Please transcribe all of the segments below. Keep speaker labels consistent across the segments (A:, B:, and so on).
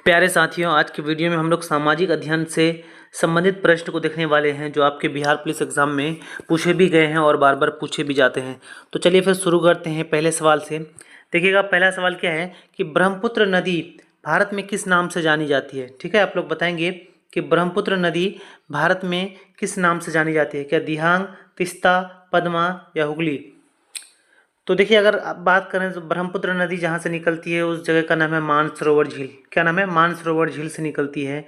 A: प्यारे साथियों, आज की वीडियो में हम लोग सामाजिक अध्ययन से संबंधित प्रश्न को देखने वाले हैं जो आपके बिहार पुलिस एग्जाम में पूछे भी गए हैं और बार बार पूछे भी जाते हैं। तो चलिए फिर शुरू करते हैं पहले सवाल से। देखिएगा, पहला सवाल क्या है कि ब्रह्मपुत्र नदी भारत में किस नाम से जानी जाती है। ठीक है, आप लोग बताएंगे कि ब्रह्मपुत्र नदी भारत में किस नाम से जानी जाती है। क्या दिहांग, तिस्ता, पद्मा या हुगली। तो देखिए, अगर आप बात करें तो ब्रह्मपुत्र नदी जहाँ से निकलती है उस जगह का नाम है मानसरोवर झील। क्या नाम है? मानसरोवर झील से निकलती है।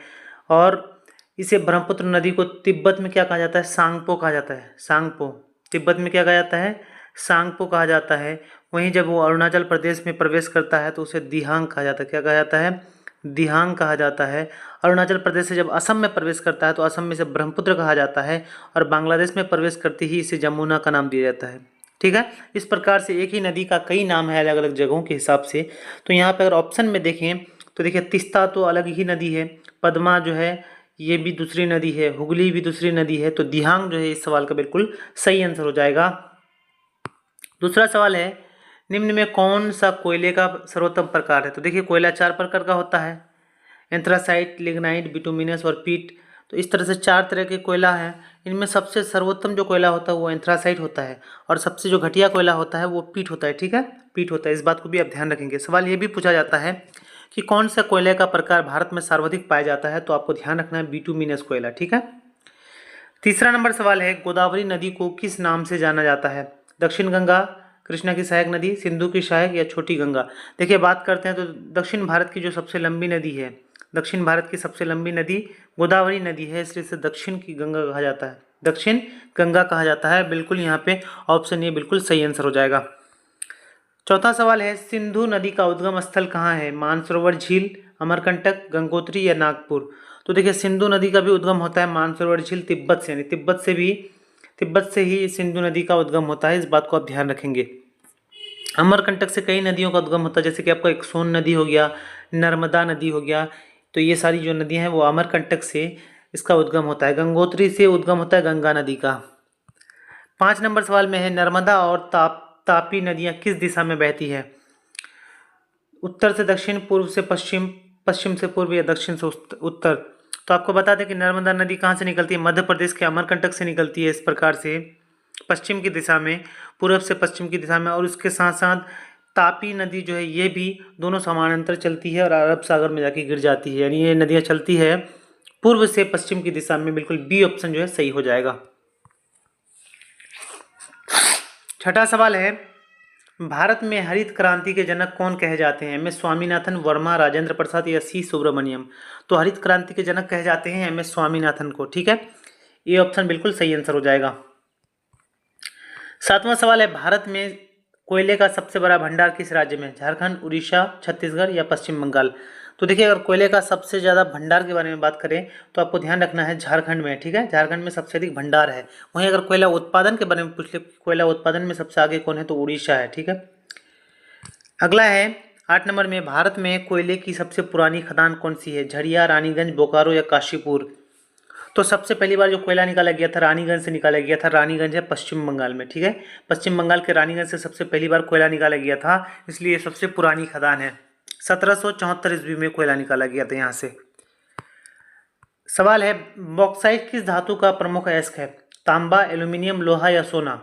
A: और इसे ब्रह्मपुत्र नदी को तिब्बत में क्या कहा जाता है? सांगपो कहा जाता है। सांगपो तिब्बत में क्या कहा जाता है? सांगपो कहा जाता है। वहीं जब वो अरुणाचल प्रदेश में प्रवेश करता है तो उसे दिहांग कहा जाता है। क्या कहा जाता है? दिहांग कहा जाता है। अरुणाचल प्रदेश से जब असम में प्रवेश करता है तो असम में इसे ब्रह्मपुत्र कहा जाता है। और बांग्लादेश में प्रवेश करते ही इसे जमुना का नाम दिया जाता है। ठीक है, इस प्रकार से एक ही नदी का कई नाम है अलग अलग जगहों के हिसाब से। तो यहाँ पे अगर ऑप्शन में देखें तो देखिए, तिस्ता तो अलग ही नदी है, पद्मा जो है ये भी दूसरी नदी है, हुगली भी दूसरी नदी है। तो दिहांग जो है इस सवाल का बिल्कुल सही आंसर हो जाएगा। दूसरा सवाल है, निम्न में कौन सा कोयले का सर्वोत्तम प्रकार है। तो देखिए, कोयला 4 प्रकार का होता है, एंथ्रासाइट, लिग्नाइट, बिटुमिनस और पीट। तो इस तरह से 4 तरह के कोयला हैं। इनमें सबसे सर्वोत्तम जो कोयला होता है वो एंथ्रासाइट होता है और सबसे जो घटिया कोयला होता है वो पीट होता है। ठीक है, पीट होता है। इस बात को भी आप ध्यान रखेंगे। सवाल ये भी पूछा जाता है कि कौन सा कोयले का प्रकार भारत में सर्वाधिक पाया जाता है। तो आपको ध्यान रखना है बिटुमिनस कोयला। ठीक है। तीसरा नंबर सवाल है, गोदावरी नदी को किस नाम से जाना जाता है। दक्षिण गंगा, कृष्णा की सहायक नदी, सिंधु की सहायक या छोटी गंगा। देखिए, बात करते हैं तो दक्षिण भारत की जो सबसे लंबी नदी है, दक्षिण भारत की सबसे लंबी नदी गोदावरी नदी है, इसलिए इसे दक्षिण की गंगा कहा जाता है। दक्षिण गंगा कहा जाता है। बिल्कुल, यहाँ पे ऑप्शन ए बिल्कुल सही आंसर हो जाएगा। चौथा सवाल है, सिंधु नदी का उद्गम स्थल कहाँ है। मानसरोवर झील, अमरकंटक, गंगोत्री या नागपुर। तो देखिए, सिंधु नदी का भी उद्गम होता है मानसरोवर झील तिब्बत से, यानी तिब्बत से ही सिंधु नदी का उद्गम होता है। इस बात को आप ध्यान रखेंगे। अमरकंटक से कई नदियों का उद्गम होता है, जैसे कि आपका एक सोन नदी हो गया, नर्मदा नदी हो गया। तो ये सारी जो नदियां हैं वो अमरकंटक से इसका उद्गम होता है। गंगोत्री से उद्गम होता है गंगा नदी का। 5 नंबर सवाल में है, नर्मदा और तापी नदियां किस दिशा में बहती है। उत्तर से दक्षिण, पूर्व से पश्चिम, पश्चिम से पूर्व या दक्षिण से उत्तर। तो आपको बता दें कि नर्मदा नदी कहाँ से निकलती है? मध्य प्रदेश के अमरकंटक से निकलती है। इस प्रकार से पश्चिम की दिशा में, पूर्व से पश्चिम की दिशा में। और उसके साथ साथ तापी नदी जो है ये भी दोनों समानांतर चलती है और अरब सागर में जाके गिर जाती है। यानी ये नदियाँ चलती है पूर्व से पश्चिम की दिशा में। बिल्कुल बी ऑप्शन जो है सही हो जाएगा। छठा सवाल है, भारत में हरित क्रांति के जनक कौन कहे जाते हैं। एम.एस. स्वामीनाथन, वर्मा, राजेंद्र प्रसाद या सी सुब्रमण्यम। तो हरित क्रांति के जनक कहे जाते हैं एम.एस. स्वामीनाथन को। ठीक है, ये ऑप्शन बिल्कुल सही आंसर हो जाएगा। 7वां सवाल है, भारत में कोयले का सबसे बड़ा भंडार किस राज्य में। झारखंड, उड़ीसा, छत्तीसगढ़ या पश्चिम बंगाल। तो देखिए, अगर कोयले का सबसे ज़्यादा भंडार के बारे में बात करें तो आपको ध्यान रखना है झारखंड में। ठीक है, झारखंड में सबसे अधिक भंडार है। वहीं अगर कोयला उत्पादन के बारे में पूछ ले, कोयला उत्पादन में सबसे आगे कौन है, तो उड़ीसा है। ठीक है। अगला है 8 नंबर में, भारत में कोयले की सबसे पुरानी खदान कौन सी है। झरिया, रानीगंज, बोकारो या काशीपुर। तो सबसे पहली बार जो कोयला निकाला गया था रानीगंज से निकाला गया था। रानीगंज है पश्चिम बंगाल में। ठीक है, पश्चिम बंगाल के रानीगंज से सबसे पहली बार कोयला निकाला गया था, इसलिए सबसे पुरानी खदान है। 1774 ईस्वी में कोयला निकाला गया था यहाँ से। सवाल है, बॉक्साइट किस धातु का प्रमुख अयस्क है। तांबा, एल्यूमिनियम, लोहा या सोना।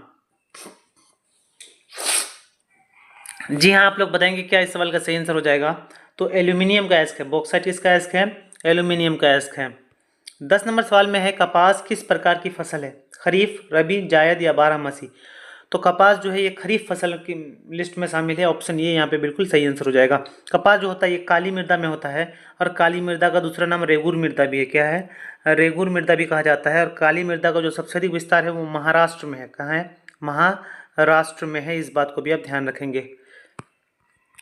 A: जी हाँ, आप लोग बताएंगे क्या इस सवाल का सही आंसर हो जाएगा। तो एल्यूमिनियम का अयस्क है। बॉक्साइट किसका अयस्क है? एल्यूमिनियम का अयस्क है। 10 नंबर सवाल में है, कपास किस प्रकार की फसल है। खरीफ, रबी, जायद या बारहमासी। तो कपास जो है ये खरीफ फसल की लिस्ट में शामिल है। ऑप्शन ये यहाँ पे बिल्कुल सही आंसर हो जाएगा। कपास जो होता है ये काली मृदा में होता है और काली मृदा का दूसरा नाम रेगुर मृदा भी है। क्या है? रेगुर मृदा भी कहा जाता है। और काली मृदा का जो सबसे अधिक विस्तार है वो महाराष्ट्र में है। कहाँ है? महाराष्ट्र में है। इस बात को भी आप ध्यान रखेंगे।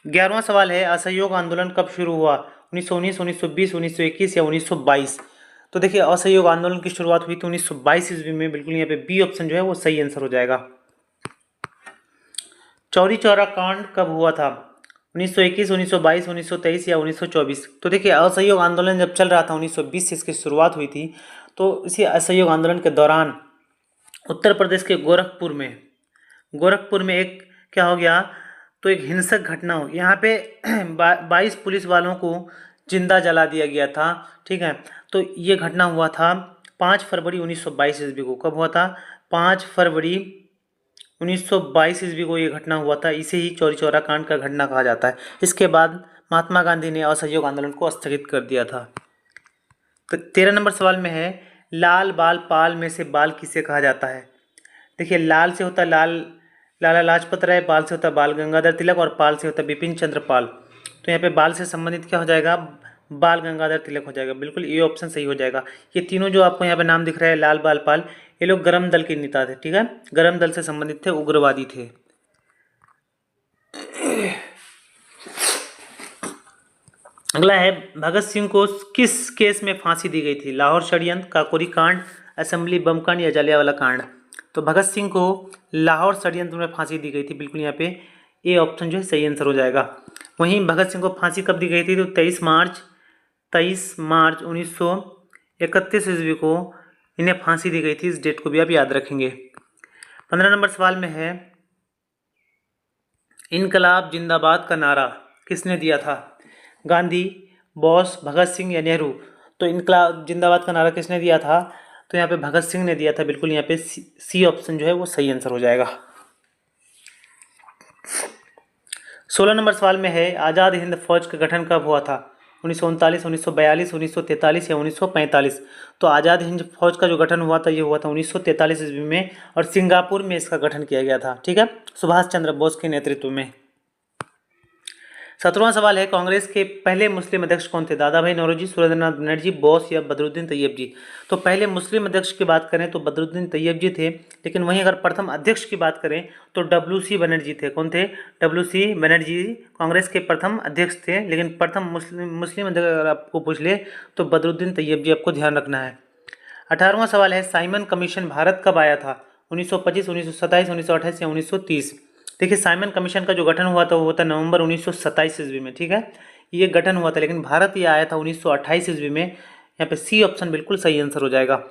A: 11वां सवाल है, असहयोग आंदोलन कब शुरू हुआ। 1919, 1920, 1921 या 1922। तो देखिए, असहयोग आंदोलन की शुरुआत हुई थी 1922 ईस्वी में। बिल्कुल यहाँ पे बी ऑप्शन जो है वो सही आंसर हो जाएगा। चौरी चौरा कांड कब हुआ था। 1921, 1922, 1923 या 1924। तो देखिए, असहयोग आंदोलन जब चल रहा था 1920 से इसकी शुरुआत हुई थी। तो इसी असहयोग आंदोलन के दौरान उत्तर प्रदेश के गोरखपुर में एक क्या हो गया, तो एक हिंसक घटना हो। यहाँ पे 22 पुलिस वालों को जिंदा जला दिया गया था। ठीक है, तो ये घटना हुआ था 5 फरवरी 1922 ईस्वी को। कब हुआ था? 5 फरवरी 1922 ईस्वी को ये घटना हुआ था। इसे ही चौरी चौरा कांड का घटना कहा जाता है। इसके बाद महात्मा गांधी ने असहयोग आंदोलन को स्थगित कर दिया था। तो 13 नंबर सवाल में है, लाल बाल पाल में से बाल किसे कहा जाता है? देखिए, लाल से होता है लाला लाजपत राय, बाल से होता है बाल गंगाधर तिलक और पाल से होता है बिपिन चंद्र पाल। तो यहाँ पे बाल से संबंधित क्या हो जाएगा? बाल गंगाधर तिलक हो जाएगा। बिल्कुल ये ऑप्शन सही हो जाएगा। ये तीनों जो आपको यहाँ पे नाम दिख रहा है, लाल बाल पाल, ये लोग गरम दल के नेता थे। ठीक है, गरम दल से संबंधित थे, उग्रवादी थे। अगला है, भगत सिंह को किस केस में फांसी दी गई थी? लाहौर षड्यंत्र, काकोरी कांड, असेंबली बम कांड या जलियांवाला कांड? तो भगत सिंह को लाहौर षड्यंत्र में फांसी दी गई थी। बिल्कुल यहाँ पे ए ऑप्शन जो है सही आंसर हो जाएगा। वहीं भगत सिंह को फांसी कब दी गई थी? तो 23 मार्च 1931 ईस्वी को इन्हें फांसी दी गई थी। इस डेट को भी आप याद रखेंगे। 15 नंबर सवाल में है, इनकलाब जिंदाबाद का नारा किसने दिया था? गांधी, बोस, भगत सिंह या नेहरू? तो इनकलाब जिंदाबाद का नारा किसने दिया था? तो यहाँ पे भगत सिंह ने दिया था। बिल्कुल यहाँ पे सी ऑप्शन जो है वो सही आंसर हो जाएगा। 16 नंबर सवाल में है, आज़ाद हिंद फौज का गठन कब हुआ था? 1939, 1942, 1943 या 1945? तो आज़ाद हिंद फौज का जो गठन हुआ था, ये हुआ था 1943 ईस्वी में, और सिंगापुर में इसका गठन किया गया था। ठीक है, सुभाष चंद्र बोस के नेतृत्व में। 17वां सवाल है, कांग्रेस के पहले मुस्लिम अध्यक्ष कौन थे? दादा भाई नौरोजी, सुरेंद्रनाथ बनर्जी, बोस या बदरुद्दीन तैयब जी? तो पहले मुस्लिम अध्यक्ष की बात करें तो बदरुद्दीन तैयब जी थे, लेकिन वहीं अगर प्रथम अध्यक्ष की बात करें तो WC बनर्जी थे। कौन थे? WC बनर्जी कांग्रेस के प्रथम अध्यक्ष थे, लेकिन प्रथम मुस्लिम अध्यक्ष अगर आपको पूछ ले तो बदरुद्दीन तैयब जी आपको ध्यान रखना है। 18वां सवाल है, साइमन कमीशन भारत कब आया था? 1925, 1927, 1928 या 1930? देखिए, साइमन कमीशन का जो गठन हुआ था वो था नवंबर 1927 ईस्वी में। ठीक है, ये गठन हुआ था, लेकिन भारत ये आया था 1928 ईस्वी में। यहाँ पे सी ऑप्शन बिल्कुल सही आंसर हो जाएगा।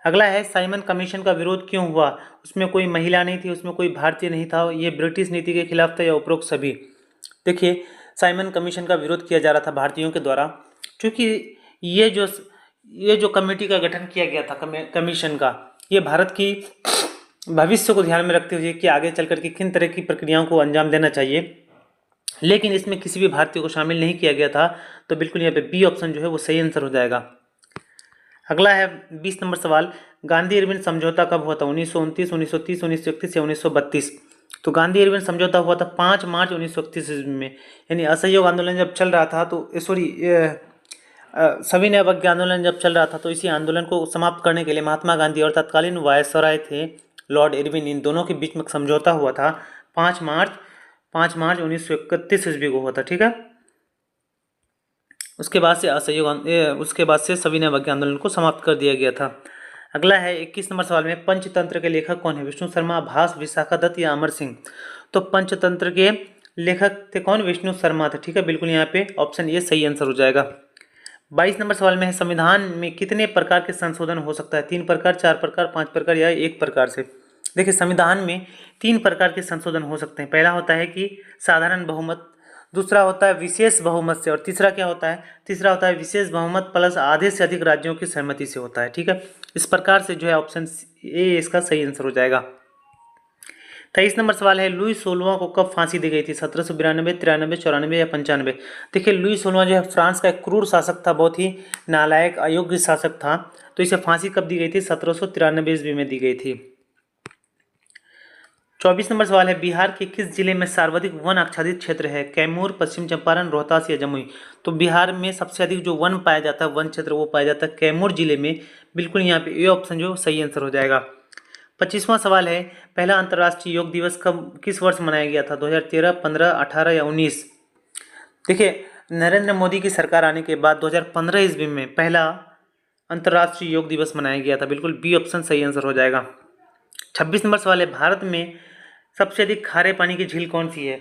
A: अगला है, साइमन कमीशन का विरोध क्यों हुआ? उसमें कोई महिला नहीं थी, उसमें कोई भारतीय नहीं था, ये ब्रिटिश नीति के खिलाफ था या उपरोक्त सभी? देखिए, साइमन कमीशन का विरोध किया जा रहा था भारतीयों के द्वारा, क्योंकि ये जो कमेटी का गठन किया गया था कमीशन का, ये भारत की भविष्य को ध्यान में रखते हुए कि आगे चल करके किन तरह की प्रक्रियाओं को अंजाम देना चाहिए, लेकिन इसमें किसी भी भारतीय को शामिल नहीं किया गया था। तो बिल्कुल यहाँ पे बी ऑप्शन जो है वो सही आंसर हो जाएगा। अगला है 20 नंबर सवाल, गांधी इरविन समझौता कब हुआ था? 1929, 1930, 1931 या 1932? तो गांधी इरविन समझौता हुआ था 5 मार्च 1931 ईस्वी में। यानी असहयोग आंदोलन जब चल रहा था तो सविनय अवज्ञा आंदोलन जब चल रहा था, तो इसी आंदोलन को समाप्त करने के लिए महात्मा गांधी और तत्कालीन वायसराय थे लॉर्ड इरविन, इन दोनों के बीच में समझौता हुआ था 5 मार्च 1931 ईस्वी को हुआ था। ठीक है, उसके बाद से सविनय अवज्ञा आंदोलन को समाप्त कर दिया गया था। अगला है 21 नंबर सवाल में, पंचतंत्र के लेखक कौन है? विष्णु शर्मा, भास, विशाखा दत्त या अमर सिंह? तो पंचतंत्र के लेखक थे कौन? विष्णु शर्मा थे। ठीक है, बिल्कुल यहाँ पे ऑप्शन ए सही आंसर हो जाएगा। 22 नंबर सवाल में है, संविधान में कितने प्रकार के संशोधन हो सकता है? 3 प्रकार, 4 प्रकार, 5 प्रकार या 1 प्रकार से? देखिए, संविधान में 3 प्रकार के संशोधन हो सकते हैं। पहला होता है कि साधारण बहुमत, दूसरा होता है विशेष बहुमत से, और तीसरा क्या होता है? तीसरा होता है विशेष बहुमत प्लस आधे से अधिक राज्यों की सहमति से होता है। ठीक है, इस प्रकार से जो है ऑप्शन ए इसका सही आंसर हो जाएगा। 23 नंबर सवाल है, लुई 16वां को कब फांसी दी गई थी? 1792, 93, 94 या 95? देखिए, लुई 16वां जो है फ्रांस का एक क्रूर शासक था, बहुत ही नालायक अयोग्य शासक था। तो इसे फांसी कब दी गई थी? 1793 ईस्वी में दी गई थी। 24 नंबर सवाल है, बिहार के किस जिले में सर्वाधिक वन आच्छादित क्षेत्र है? कैमूर, पश्चिम चंपारण, रोहतास या जमुई? तो बिहार में सबसे अधिक जो वन पाया जाता है, वन क्षेत्र, वो पाया जाता है कैमूर जिले में। बिल्कुल यहाँ पे ये ऑप्शन जो सही आंसर हो जाएगा। 25वां सवाल है, पहला अंतर्राष्ट्रीय योग दिवस कब किस वर्ष मनाया गया था? 2013, 15, 18 या 19? देखिए, नरेंद्र मोदी की सरकार आने के बाद 2015 ईस्वी में पहला अंतर्राष्ट्रीय योग दिवस मनाया गया था। बिल्कुल बी ऑप्शन सही आंसर हो जाएगा। 26 नंबर सवाल है, भारत में सबसे अधिक खारे पानी की झील कौन सी है?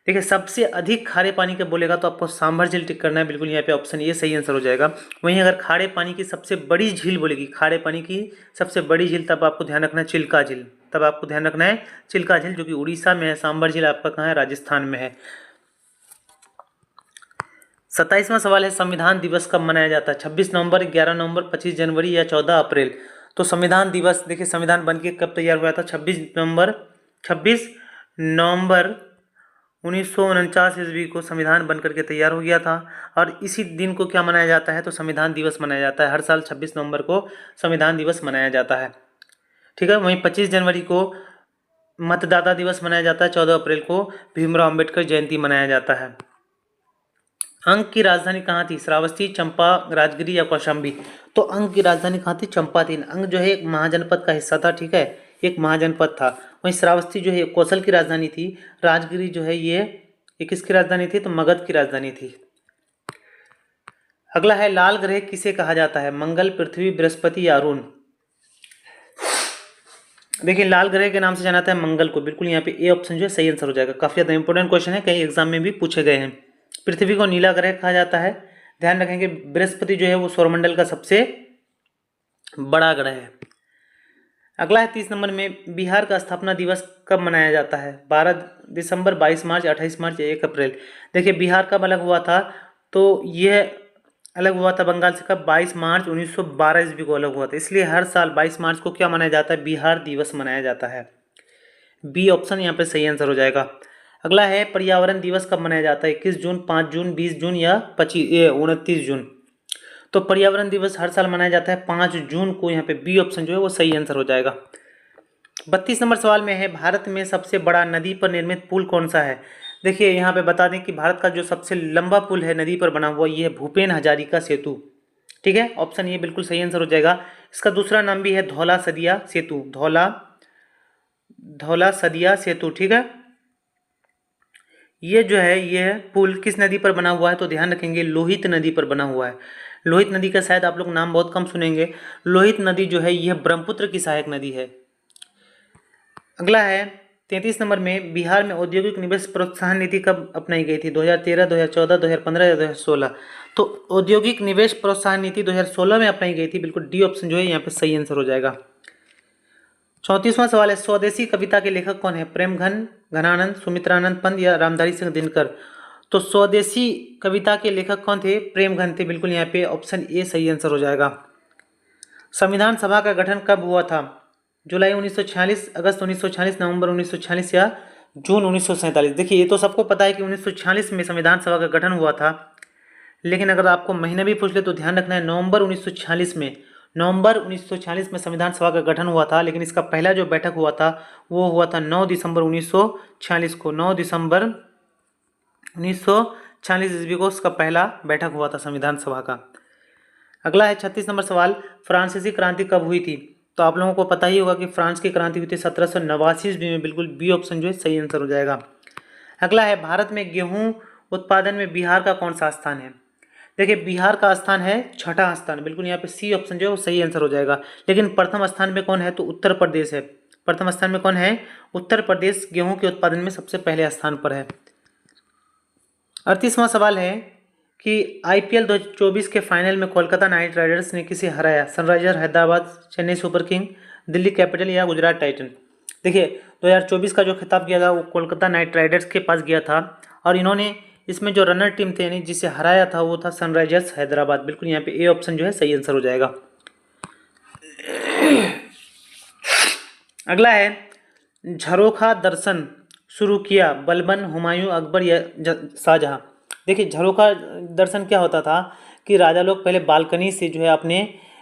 A: देखिए, सबसे अधिक खारे पानी का बोलेगा तो आपको सांभर झील टिक करना है। बिल्कुल यहाँ पे ऑप्शन ये सही आंसर हो जाएगा। वहीं अगर खारे पानी की सबसे बड़ी झील बोलेगी, खारे पानी की सबसे बड़ी झील, तब आपको ध्यान रखना है चिल्का झील। तब आपको ध्यान रखना है चिल्का झील, जो कि उड़ीसा में है। सांभर झील आपका कहाँ है? राजस्थान में है। 27वां सवाल है संविधान दिवस कब मनाया जाता है? 26 नवंबर, 11 नवंबर, 25 जनवरी या 14 अप्रैल? तो संविधान दिवस देखिए संविधान बनके कब तैयार हुआ था? 26 नवंबर 1949 ईस्वी को संविधान बन करके तैयार हो गया था। और इसी दिन को क्या मनाया जाता है? तो संविधान दिवस मनाया जाता है। हर साल 26 नवंबर को संविधान दिवस मनाया जाता है। ठीक है। वहीं 25 जनवरी को मतदाता दिवस मनाया जाता है। 14 अप्रैल को भीमराव अंबेडकर जयंती मनाया जाता है। अंग की राजधानी कहाँ थी? श्रावस्ती, चंपा, राजगिरी या कौशाम्बी? तो अंग की राजधानी कहाँ थी? चंपा थी। अंग जो है एक महाजनपद का हिस्सा था। ठीक है, एक महाजनपद था। वहीं श्रावस्ती जो है कौशल की राजधानी थी। राजगिरी जो है ये किसकी राजधानी थी? तो मगध की राजधानी थी। अगला है लाल ग्रह किसे कहा जाता है? मंगल, पृथ्वी, बृहस्पति या अरुण? देखिए लाल ग्रह के नाम से जाना जाता है मंगल को। बिल्कुल यहाँ पे ए ऑप्शन जो है सही आंसर हो जाएगा। काफी ज्यादा इंपॉर्टेंट क्वेश्चन है, कई एग्जाम में भी पूछे गए हैं। पृथ्वी को नीला ग्रह कहा जाता है। ध्यान रखेंगे बृहस्पति जो है वो सौरमंडल का सबसे बड़ा ग्रह है। अगला है 30 नंबर में बिहार का स्थापना दिवस कब मनाया जाता है? 12 दिसंबर, 22 मार्च, 28 मार्च या 1 अप्रैल? देखिए बिहार कब अलग हुआ था? तो यह अलग हुआ था बंगाल से कब? 22 मार्च 1912 ईस्वी को अलग हुआ था। इसलिए हर साल 22 मार्च को क्या मनाया जाता है? बिहार दिवस मनाया जाता है। बी ऑप्शन यहाँ पे सही आंसर हो जाएगा। अगला है पर्यावरण दिवस कब मनाया जाता है? 21 जून, 5 जून, 20 जून या 29 जून? तो पर्यावरण दिवस हर साल मनाया जाता है 5 जून को। यहाँ पे बी ऑप्शन जो है वो सही आंसर हो जाएगा। 32 नंबर सवाल में है भारत में सबसे बड़ा नदी पर निर्मित पुल कौन सा है? देखिए यहाँ पे बता दें कि भारत का जो सबसे लंबा पुल है नदी पर बना हुआ, ये है भूपेन हजारिका सेतु। ठीक है, ऑप्शन ये बिल्कुल सही आंसर हो जाएगा। इसका दूसरा नाम भी है धौला सदिया सेतु। धौला सदिया सेतु। ठीक है, ये जो है ये पुल किस नदी पर बना हुआ है? तो ध्यान रखेंगे लोहित नदी पर बना हुआ है। लोहित नदी का शायद आप लोग नाम बहुत कम सुनेंगे। लोहित नदी जो है यह ब्रह्मपुत्र की सहायक नदी है। अगला है 33 नंबर में बिहार में औद्योगिक निवेश प्रोत्साहन नीति कब अपनाई गई थी? 2013, 2014, 2015 या 2016? तो औद्योगिक निवेश प्रोत्साहन नीति 2016 में अपनाई गई थी। बिल्कुल डी ऑप्शन जो है यहाँ पे सही आंसर हो जाएगा। 34वां सवाल है स्वदेशी कविता के लेखक कौन है? प्रेमघन, घनानंद, सुमित्रानंद पंत या रामधारी सिंह दिनकर? तो स्वदेशी कविता के लेखक कौन थे? प्रेमघन थे। बिल्कुल यहाँ पे ऑप्शन ए सही आंसर हो जाएगा। संविधान सभा का गठन कब हुआ था? जुलाई 1946, अगस्त 1946, नवंबर 1946 या जून 1947? देखिए ये तो सबको पता है कि 1946 में संविधान सभा का गठन हुआ था, लेकिन अगर आपको महीना भी पूछ ले तो ध्यान रखना है नवंबर 1946 में। नवंबर 1946 में संविधान सभा का गठन हुआ था, लेकिन इसका पहला जो बैठक हुआ था वो हुआ था 9 दिसंबर 1946 को। 9 दिसंबर 1946 ईस्वी को उसका पहला बैठक हुआ था संविधान सभा का। अगला है 36 नंबर सवाल फ्रांसीसी क्रांति कब हुई थी? तो आप लोगों को पता ही होगा कि फ्रांस की क्रांति हुई थी 1789 ईस्वी में। बिल्कुल बी ऑप्शन जो है सही आंसर हो जाएगा। अगला है भारत में गेहूं उत्पादन में बिहार का कौन सा स्थान है? देखिए बिहार का स्थान है छठा स्थान। बिल्कुल यहाँ पे सी ऑप्शन जो है वो सही आंसर हो जाएगा। लेकिन प्रथम स्थान में कौन है? तो उत्तर प्रदेश है। प्रथम स्थान में कौन है? उत्तर प्रदेश गेहूं के उत्पादन में सबसे पहले स्थान पर है। 38वां सवाल है कि आईपीएल 2024 के फाइनल में कोलकाता नाइट राइडर्स ने किसे हराया? Sunriser Hyderabad, Chennai super king, Delhi capital या गुजरात टाइटन? देखिए 2024 का जो खिताब किया था वो कोलकाता नाइट राइडर्स के पास गया था, और इन्होंने इसमें जो रनर टीम थे यानी जिसे हराया था वो था सनराइजर्स हैदराबाद। बिल्कुल यहाँ पे ए ऑप्शन जो है सही आंसर हो जाएगा। अगला है झरोखा दर्शन शुरू किया बलबन, हुमायूं, अकबर या शाहजहां? देखिए झरोखा दर्शन क्या होता था कि राजा लोग पहले बालकनी से जो है अपने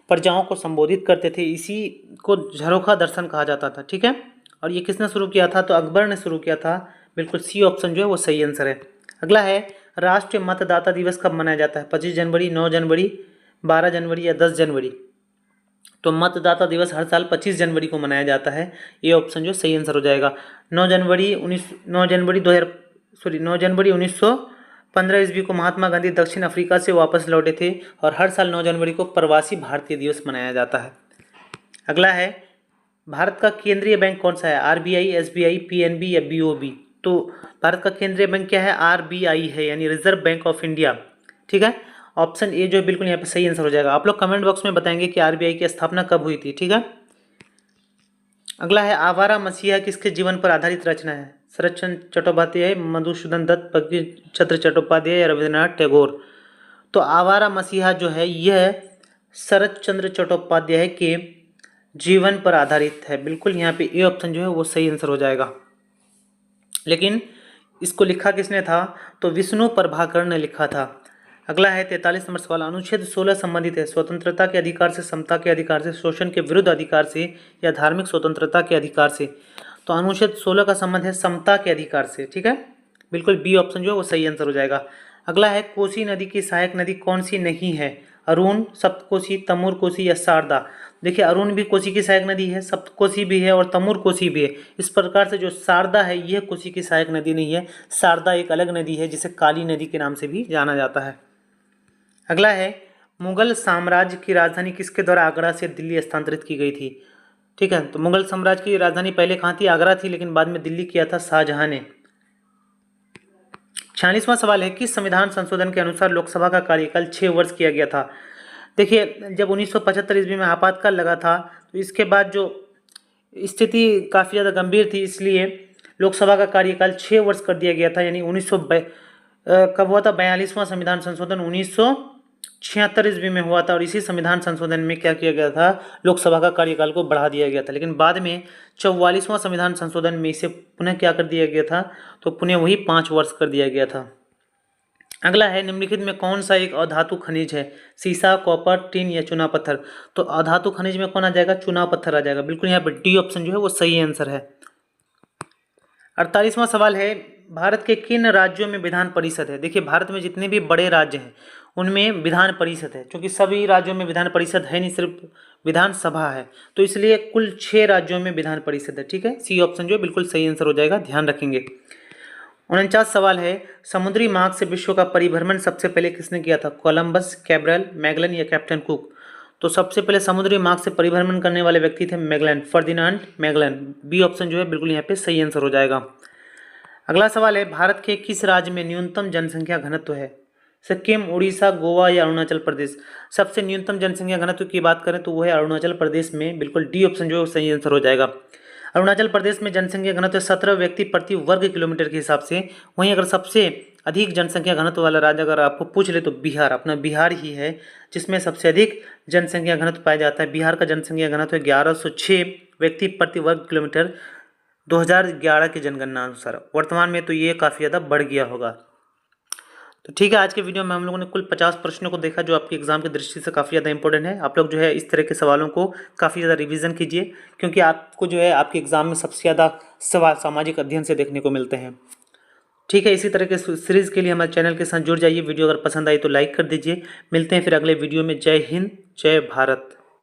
A: प्रजाओं को संबोधित करते थे, इसी को झरोखा दर्शन कहा जाता था। ठीक है, और ये किसने शुरू किया था? तो अकबर ने शुरू किया था। बिल्कुल सी ऑप्शन जो है वो सही आंसर है। अगला है राष्ट्रीय मतदाता दिवस कब मनाया जाता है? 25 जनवरी, 9 जनवरी, 12 जनवरी या 10 जनवरी? तो मतदाता दिवस हर साल 25 जनवरी को मनाया जाता है। ये ऑप्शन जो सही आंसर हो जाएगा। 9 जनवरी 1915 ईस्वी को महात्मा गांधी दक्षिण अफ्रीका से वापस लौटे थे, और हर साल 9 जनवरी को प्रवासी भारतीय दिवस मनाया जाता है। अगला है भारत का केंद्रीय बैंक कौन सा है? आरबीआई, एसबीआई, पीएनबी या बीओबी? तो भारत का केंद्रीय बैंक क्या है? आरबीआई है, यानी रिजर्व बैंक ऑफ इंडिया। ठीक है, ऑप्शन ए जो है बिल्कुल यहाँ पे सही आंसर हो जाएगा। आप लोग कमेंट बॉक्स में बताएंगे कि आरबीआई की स्थापना कब हुई थी। ठीक है, अगला है आवारा मसीहा किसके जीवन पर आधारित रचना है? शरत चंद्र चट्टोपाध्याय, मधुसूदन दत्त, बंकिम चंद्र चट्टोपाध्याय या रविंद्रनाथ टैगोर? तो आवारा मसीहा जो है यह शरत चंद्र चट्टोपाध्याय के जीवन पर आधारित है। बिल्कुल यहाँ पे ए ऑप्शन जो है वो सही आंसर हो जाएगा। लेकिन इसको लिखा किसने था? तो विष्णु प्रभाकर ने लिखा था। अगला है 43 नंबर सवाल, अनुच्छेद 16 संबंधित है स्वतंत्रता के अधिकार से, समता के अधिकार से, शोषण के विरुद्ध अधिकार से या धार्मिक स्वतंत्रता के अधिकार से। तो अनुच्छेद 16 का संबंध है समता के अधिकार से। ठीक है, बिल्कुल बी ऑप्शन जो है वो सही आंसर हो जाएगा। अगला है कोसी नदी की सहायक नदी कौन सी नहीं है? अरुण, सप्तकोशी, तमूर कोसी या शारदा। देखिए अरुण भी कोसी की सहायक नदी है, सप्तकोशी भी है और तमूर कोसी भी है। इस प्रकार से जो शारदा है यह कोसी की सहायक नदी नहीं है। शारदा एक अलग नदी है जिसे काली नदी के नाम से भी जाना जाता है। अगला है मुगल साम्राज्य की राजधानी किसके द्वारा आगरा से दिल्ली स्थानांतरित की गई थी? ठीक है, तो मुगल साम्राज्य की राजधानी पहले कहाँ थी? आगरा थी, लेकिन बाद में दिल्ली किया था शाहजहां ने। 46वां सवाल है, किस संविधान संशोधन के अनुसार लोकसभा का कार्यकाल 6 वर्ष किया गया था? देखिए जब 1975 ईस्वी में आपातकाल लगा था तो इसके बाद जो स्थिति काफ़ी ज़्यादा गंभीर थी, इसलिए लोकसभा का कार्यकाल 6 वर्ष कर दिया गया था। यानी कब हुआ था? 42वां संविधान संशोधन 1976 ईस्वी में हुआ था। और इसी संविधान संशोधन में क्या किया गया था? लोकसभा का कार्यकाल को बढ़ा दिया गया था। लेकिन बाद में 44वां संविधान संशोधन में इसे पुनः क्या कर दिया गया था? तो पुनः वही 5 वर्ष कर दिया गया था। अगला है निम्नलिखित में कौन सा एक अधातु खनिज है? सीसा, कॉपर, टिन या चूना पत्थर। तो अधातु खनिज में कौन आ जाएगा? चूना पत्थर आ जाएगा। बिल्कुल यहाँ पर डी ऑप्शन जो है वो सही आंसर है। 48वां सवाल है, भारत के किन राज्यों में विधान परिषद है? देखिए भारत में जितने भी बड़े राज्य हैं उनमें विधान परिषद है, क्योंकि सभी राज्यों में विधान परिषद है नहीं, सिर्फ विधानसभा है, तो इसलिए कुल 6 राज्यों में विधान परिषद है। ठीक है, सी ऑप्शन जो है बिल्कुल सही आंसर हो जाएगा, ध्यान रखेंगे। 49 सवाल है, समुद्री मार्ग से विश्व का परिभ्रमण सबसे पहले किसने किया था? कोलंबस, कैब्रल, मैगलन या कैप्टन कुक। तो सबसे पहले समुद्री मार्ग से परिभ्रमण करने वाले व्यक्ति थे मैगलन, फर्दिनांड मैगलन। बी ऑप्शन जो है बिल्कुल यहाँ पे सही आंसर हो जाएगा। अगला सवाल है, भारत के किस राज्य में न्यूनतम जनसंख्या घनत्व है? सिक्किम, उड़ीसा, गोवा या अरुणाचल प्रदेश। सबसे न्यूनतम जनसंख्या घनत्व की बात करें तो वो है अरुणाचल प्रदेश में। बिल्कुल डी ऑप्शन जो है सही आंसर हो जाएगा। अरुणाचल प्रदेश में जनसंख्या घनत्व 17 व्यक्ति प्रति वर्ग किलोमीटर के हिसाब से। वहीं अगर सबसे अधिक जनसंख्या घनत्व वाला राज्य अगर आपको पूछ ले तो बिहार, अपना बिहार ही है जिसमें सबसे अधिक जनसंख्या घनत्व पाया जाता है। बिहार का जनसंख्या घनत्व 1106 व्यक्ति प्रति वर्ग किलोमीटर 2011 की जनगणना अनुसार। वर्तमान में तो ये काफ़ी ज़्यादा बढ़ गया होगा। तो ठीक है, आज के वीडियो में हम लोगों ने कुल 50 प्रश्नों को देखा जो आपके एग्जाम की दृष्टि से काफ़ी ज़्यादा इंपॉर्टेंट है। आप लोग जो है इस तरह के सवालों को काफ़ी ज़्यादा रिवीजन कीजिए, क्योंकि आपको जो है आपके एग्जाम में सबसे ज़्यादा सवाल सामाजिक अध्ययन से देखने को मिलते हैं। ठीक है, इसी तरह के सीरीज़ के लिए हमारे चैनल के साथ जुड़ जाइए। वीडियो अगर पसंद आई तो लाइक कर दीजिए। मिलते हैं फिर अगले वीडियो में। जय हिंद, जय भारत।